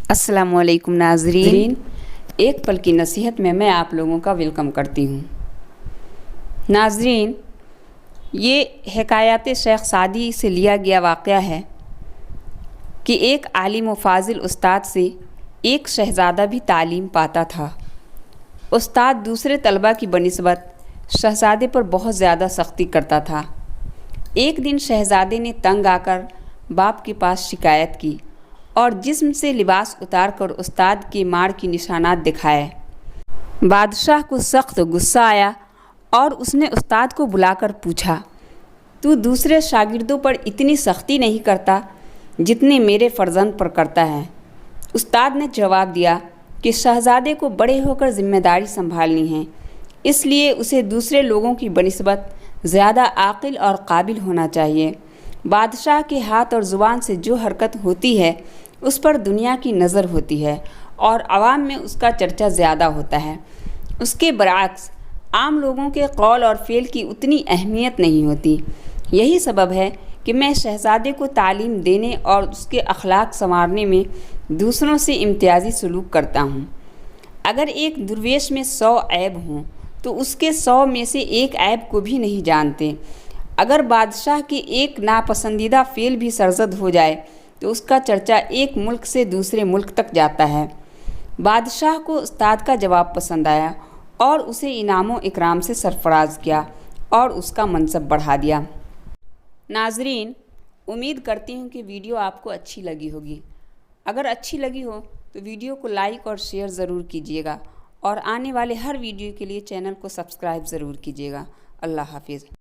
السلام علیکم ناظرین، ایک پل کی نصیحت میں آپ لوگوں کا ویلکم کرتی ہوں۔ ناظرین، یہ حکایات شیخ سعدی سے لیا گیا واقعہ ہے کہ ایک عالم و فاضل استاد سے ایک شہزادہ بھی تعلیم پاتا تھا۔ استاد دوسرے طلباء کی بنسبت شہزادے پر بہت زیادہ سختی کرتا تھا۔ ایک دن شہزادے نے تنگ آ کر باپ کے پاس شکایت کی اور جسم سے لباس اتار کر استاد کے مار کی نشانات دکھائے۔ بادشاہ کو سخت غصہ آیا اور اس نے استاد کو بلا کر پوچھا، تو دوسرے شاگردوں پر اتنی سختی نہیں کرتا جتنے میرے فرزند پر کرتا ہے؟ استاد نے جواب دیا کہ شہزادے کو بڑے ہو کر ذمہ داری سنبھالنی ہے، اس لیے اسے دوسرے لوگوں کی بنسبت زیادہ عاقل اور قابل ہونا چاہیے۔ بادشاہ کے ہاتھ اور زبان سے جو حرکت ہوتی ہے اس پر دنیا کی نظر ہوتی ہے اور عوام میں اس کا چرچا زیادہ ہوتا ہے۔ اس کے برعکس عام لوگوں کے قول اور فعل کی اتنی اہمیت نہیں ہوتی۔ یہی سبب ہے کہ میں شہزادے کو تعلیم دینے اور اس کے اخلاق سنوارنے میں دوسروں سے امتیازی سلوک کرتا ہوں۔ اگر ایک درویش میں 100 عیب ہوں تو اس کے 100 میں سے ایک عیب کو بھی نہیں جانتے۔ اگر بادشاہ کے ایک ناپسندیدہ فعل بھی سرزد ہو جائے تو اس کا چرچا ایک ملک سے دوسرے ملک تک جاتا ہے۔ بادشاہ کو استاد کا جواب پسند آیا اور اسے انعام و اکرام سے سرفراز کیا اور اس کا منصب بڑھا دیا۔ ناظرین، امید کرتی ہوں کہ ویڈیو آپ کو اچھی لگی ہوگی۔ اگر اچھی لگی ہو تو ویڈیو کو لائک اور شیئر ضرور کیجیے گا اور آنے والے ہر ویڈیو کے لیے چینل کو سبسکرائب ضرور کیجیے گا۔ اللہ حافظ۔